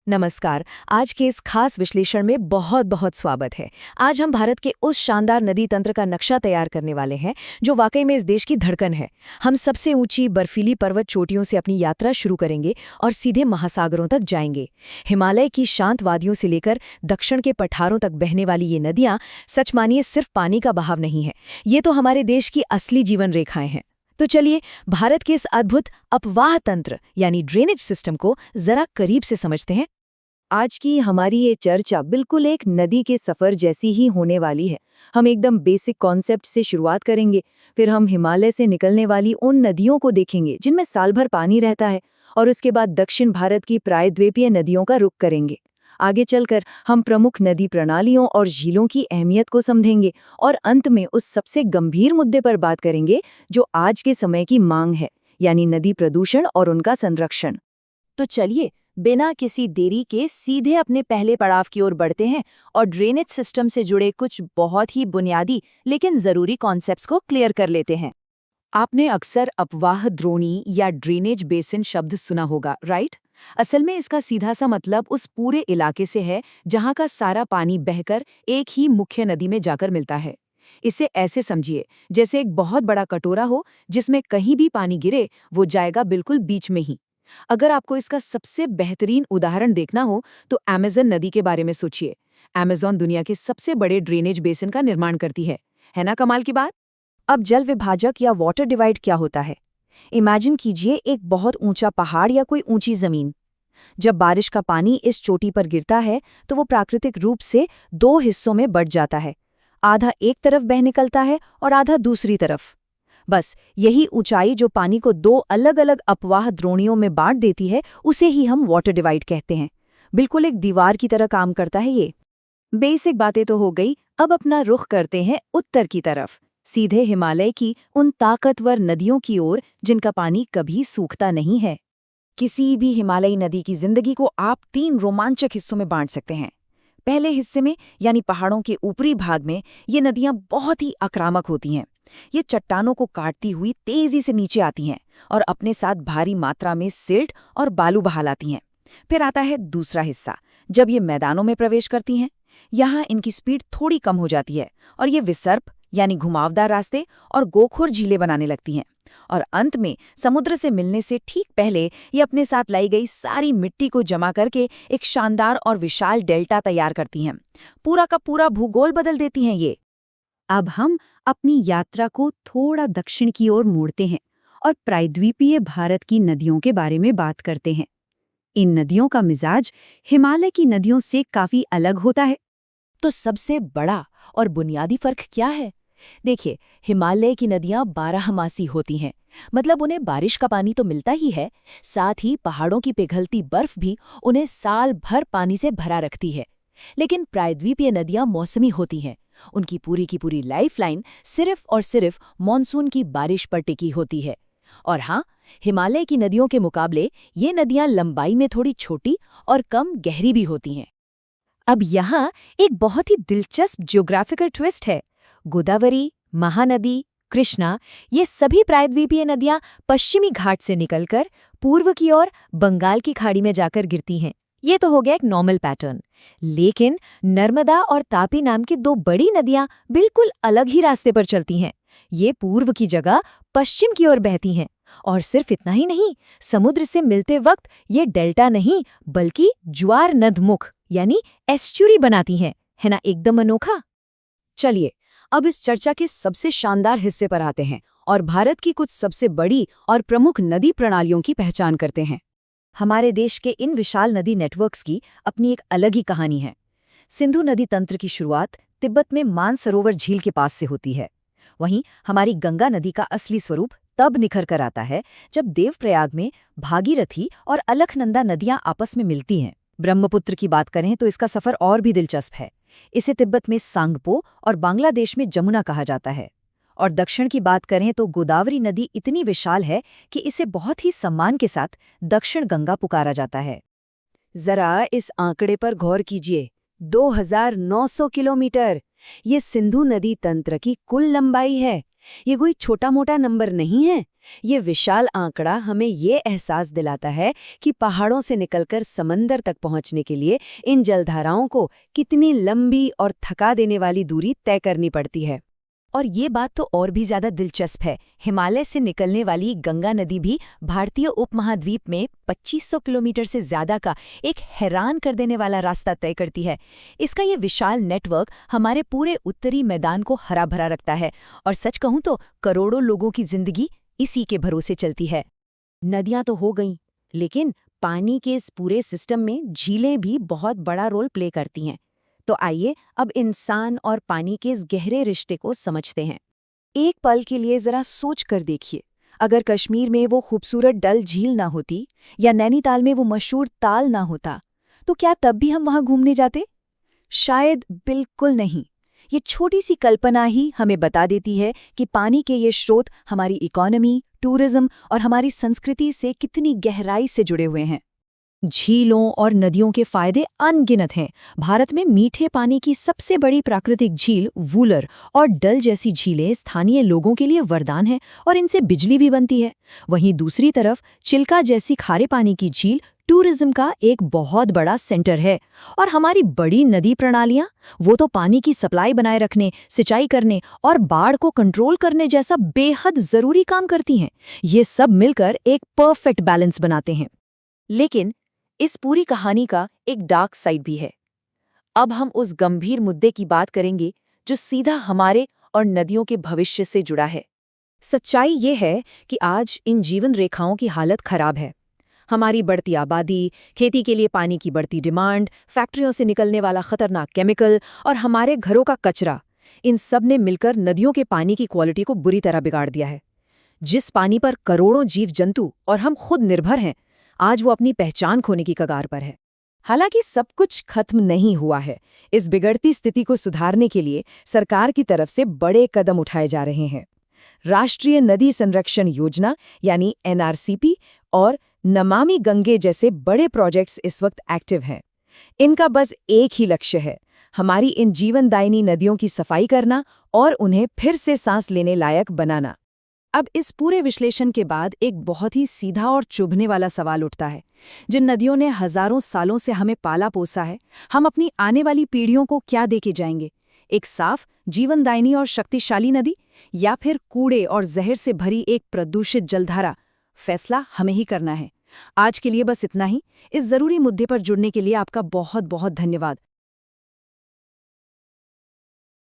नमस्कार। आज के इस खास विश्लेषण में बहुत बहुत स्वागत है। आज हम भारत के उस शानदार नदी तंत्र का नक्शा तैयार करने वाले हैं जो वाकई में इस देश की धड़कन है। हम सबसे ऊंची बर्फीली पर्वत चोटियों से अपनी यात्रा शुरू करेंगे और सीधे महासागरों तक जाएंगे। हिमालय की शांत वादियों से लेकर दक्षिण के पठारों तक बहने वाली ये नदियां सच मानिए सिर्फ पानी का बहाव नहीं है, ये तो हमारे देश की असली जीवन रेखाएं हैं। तो चलिए भारत के इस अद्भुत अपवाह तंत्र यानी ड्रेनेज सिस्टम को जरा करीब से समझते हैं। आज की हमारी ये चर्चा बिल्कुल एक नदी के सफर जैसी ही होने वाली है। हम एकदम बेसिक कॉन्सेप्ट से शुरुआत करेंगे, फिर हम हिमालय से निकलने वाली उन नदियों को देखेंगे जिनमें साल भर पानी रहता है, और उसके बाद दक्षिण भारत की प्रायद्वीपीय नदियों का रुख करेंगे। आगे चलकर हम प्रमुख नदी प्रणालियों और झीलों की अहमियत को समझेंगे और अंत में उस सबसे गंभीर मुद्दे पर बात करेंगे जो आज के समय की मांग है, यानी नदी प्रदूषण और उनका संरक्षण। तो चलिए बिना किसी देरी के सीधे अपने पहले पड़ाव की ओर बढ़ते हैं और ड्रेनेज सिस्टम से जुड़े कुछ बहुत ही बुनियादी लेकिन जरूरी कॉन्सेप्ट्स को क्लियर कर लेते हैं। आपने अक्सर अपवाह द्रोणी या ड्रेनेज बेसिन शब्द सुना होगा, राइट? असल में इसका सीधा सा मतलब उस पूरे इलाके से है जहां का सारा पानी बहकर एक ही मुख्य नदी में जाकर मिलता है। इसे ऐसे समझिए जैसे एक बहुत बड़ा कटोरा हो जिसमें कहीं भी पानी गिरे वो जाएगा बिल्कुल बीच में ही। अगर आपको इसका सबसे बेहतरीन उदाहरण देखना हो तो अमेज़न नदी के बारे में सोचिए। अमेज़न दुनिया के सबसे बड़े ड्रेनेज बेसिन का निर्माण करती है ना कमाल की बात? अब जल विभाजक या वाटर डिवाइड क्या होता है? इमेजिन कीजिए एक बहुत ऊंचा पहाड़ या कोई ऊंची जमीन। जब बारिश का पानी इस चोटी पर गिरता है तो वो प्राकृतिक रूप से दो हिस्सों में बंट जाता है। आधा एक तरफ बह निकलता है और आधा दूसरी तरफ। बस यही ऊंचाई जो पानी को दो अलग अलग अपवाह द्रोणियों में बांट देती है, उसे ही हम वाटर डिवाइड कहते हैं। बिल्कुल एक दीवार की तरह काम करता है ये। बेसिक बातें तो हो गई, अब अपना रुख करते हैं उत्तर की तरफ, सीधे हिमालय की उन ताकतवर नदियों की ओर जिनका पानी कभी सूखता नहीं है। किसी भी हिमालयी नदी की जिंदगी को आप 3 रोमांचक हिस्सों में बांट सकते हैं। पहले हिस्से में यानी पहाड़ों के ऊपरी भाग में ये नदियां बहुत ही आक्रामक होती हैं। ये चट्टानों को काटती हुई तेजी से नीचे आती हैं और अपने साथ भारी मात्रा में सिल्ट और बालू बहा लाती हैं। फिर आता है दूसरा हिस्सा, जब ये मैदानों में प्रवेश करती हैं। यहाँ इनकी स्पीड थोड़ी कम हो जाती है और ये विसर्प यानी घुमावदार रास्ते और गोखुर झीलें बनाने लगती हैं। और अंत में समुद्र से मिलने से ठीक पहले ये अपने साथ लाई गई सारी मिट्टी को जमा करके एक शानदार और विशाल डेल्टा तैयार करती हैं। पूरा का पूरा भूगोल बदल देती हैं ये। अब हम अपनी यात्रा को थोड़ा दक्षिण की ओर मोड़ते हैं और प्रायद्वीपीय भारत की नदियों के बारे में बात करते हैं। इन नदियों का मिजाज हिमालय की नदियों से काफी अलग होता है। तो सबसे बड़ा और बुनियादी फर्क क्या है? देखिए, हिमालय की नदियां 12मासी होती हैं, मतलब उन्हें बारिश का पानी तो मिलता ही है, साथ ही पहाड़ों की पिघलती बर्फ भी उन्हें साल भर पानी से भरा रखती है। लेकिन प्रायद्वीपीय नदियां मौसमी होती हैं। उनकी पूरी की पूरी लाइफलाइन सिर्फ और सिर्फ मॉनसून की बारिश पर टिकी होती है। और हाँ, हिमालय की नदियों के मुकाबले ये नदियां लंबाई में थोड़ी छोटी और कम गहरी भी होती हैं। अब यहाँ एक बहुत ही दिलचस्प ज्योग्राफिकल ट्विस्ट है। गोदावरी, महानदी, कृष्णा, ये सभी प्रायद्वीपीय नदियां पश्चिमी घाट से निकलकर पूर्व की ओर बंगाल की खाड़ी में जाकर गिरती हैं। ये तो हो गया एक नॉर्मल पैटर्न। लेकिन नर्मदा और तापी नाम की 2 बड़ी नदियां बिल्कुल अलग ही रास्ते पर चलती हैं। ये पूर्व की जगह पश्चिम की ओर बहती हैं। और सिर्फ इतना ही नहीं, समुद्र से मिलते वक्त ये डेल्टा नहीं बल्कि ज्वार नदमुख यानी एस्चुरी बनाती हैं। है ना एकदम अनोखा? चलिए अब इस चर्चा के सबसे शानदार हिस्से पर आते हैं और भारत की कुछ सबसे बड़ी और प्रमुख नदी प्रणालियों की पहचान करते हैं। हमारे देश के इन विशाल नदी नेटवर्क्स की अपनी एक अलग ही कहानी है। सिंधु नदी तंत्र की शुरुआत तिब्बत में मानसरोवर झील के पास से होती है। वहीं हमारी गंगा नदी का असली स्वरूप तब निखर कर आता है जब देवप्रयाग में भागीरथी और अलकनंदा नदियां आपस में मिलती हैं। ब्रह्मपुत्र की बात करें तो इसका सफर और भी दिलचस्प है। इसे तिब्बत में सांगपो और बांग्लादेश में जमुना कहा जाता है। और दक्षिण की बात करें तो गोदावरी नदी इतनी विशाल है कि इसे बहुत ही सम्मान के साथ दक्षिण गंगा पुकारा जाता है। जरा इस आंकड़े पर गौर कीजिए, 2900 किलोमीटर। ये सिंधु नदी तंत्र की कुल लंबाई है। ये कोई छोटा-मोटा नंबर नहीं है। ये विशाल आंकड़ा हमें ये एहसास दिलाता है कि पहाड़ों से निकलकर समंदर तक पहुंचने के लिए इन जलधाराओं को कितनी लंबी और थका देने वाली दूरी तय करनी पड़ती है। और ये बात तो और भी ज्यादा दिलचस्प है। हिमालय से निकलने वाली गंगा नदी भी भारतीय उपमहाद्वीप में 2500 किलोमीटर से ज्यादा का एक हैरान कर देने वाला रास्ता तय करती है। इसका ये विशाल नेटवर्क हमारे पूरे उत्तरी मैदान को हरा भरा रखता है और सच कहूं तो करोड़ों लोगों की जिंदगी इसी के भरोसे चलती है। नदियां तो हो गईं, लेकिन पानी के इस पूरे सिस्टम में झीलें भी बहुत बड़ा रोल प्ले करती हैं। तो आइए अब इंसान और पानी के इस गहरे रिश्ते को समझते हैं। एक पल के लिए जरा सोच कर देखिए, अगर कश्मीर में वो खूबसूरत डल झील ना होती या नैनीताल में वो मशहूर ताल ना होता, तो क्या तब भी हम वहां घूमने जाते? शायद बिल्कुल नहीं। ये छोटी सी कल्पना ही हमें बता देती है कि पानी के ये स्रोत हमारी इकोनॉमी, टूरिज्म और हमारी संस्कृति से कितनी गहराई से जुड़े हुए हैं। झीलों और नदियों के फायदे अनगिनत हैं। भारत में मीठे पानी की सबसे बड़ी प्राकृतिक झील वूलर और डल जैसी झीलें स्थानीय लोगों के लिए वरदान हैं और इनसे बिजली भी बनती है। वहीं दूसरी तरफ चिल्का जैसी खारे पानी की झील टूरिज्म का एक बहुत बड़ा सेंटर है। और हमारी बड़ी नदी प्रणालियां, वो तो पानी की सप्लाई बनाए रखने, सिंचाई करने और बाढ़ को कंट्रोल करने जैसा बेहद जरूरी काम करती हैं। ये सब मिलकर एक परफेक्ट बैलेंस बनाते हैं। लेकिन इस पूरी कहानी का एक डार्क साइड भी है। अब हम उस गंभीर मुद्दे की बात करेंगे जो सीधा हमारे और नदियों के भविष्य से जुड़ा है। सच्चाई ये है कि आज इन जीवन रेखाओं की हालत खराब है। हमारी बढ़ती आबादी, खेती के लिए पानी की बढ़ती डिमांड, फैक्ट्रियों से निकलने वाला खतरनाक केमिकल और हमारे घरों का कचरा, इन सब ने मिलकर नदियों के पानी की क्वालिटी को बुरी तरह बिगाड़ दिया है। जिस पानी पर करोड़ों जीव जंतु और हम खुद निर्भर हैं, आज वो अपनी पहचान खोने की कगार पर है। हालांकि सब कुछ खत्म नहीं हुआ है। इस बिगड़ती स्थिति को सुधारने के लिए सरकार की तरफ से बड़े कदम उठाए जा रहे हैं। राष्ट्रीय नदी संरक्षण योजना यानी NRCP और नमामि गंगे जैसे बड़े प्रोजेक्ट्स इस वक्त एक्टिव हैं। इनका बस एक ही लक्ष्य है, हमारी इन जीवनदायिनी नदियों की सफाई करना और उन्हें फिर से सांस लेने लायक बनाना। अब इस पूरे विश्लेषण के बाद एक बहुत ही सीधा और चुभने वाला सवाल उठता है। जिन नदियों ने हजारों सालों से हमें पाला पोसा है, हम अपनी आने वाली पीढ़ियों को क्या देके जाएंगे? एक साफ, जीवनदायिनी और शक्तिशाली नदी, या फिर कूड़े और जहर से भरी एक प्रदूषित जलधारा? फैसला हमें ही करना है। आज के लिए बस इतना ही। इस जरूरी मुद्दे पर जुड़ने के लिए आपका बहुत बहुत धन्यवाद।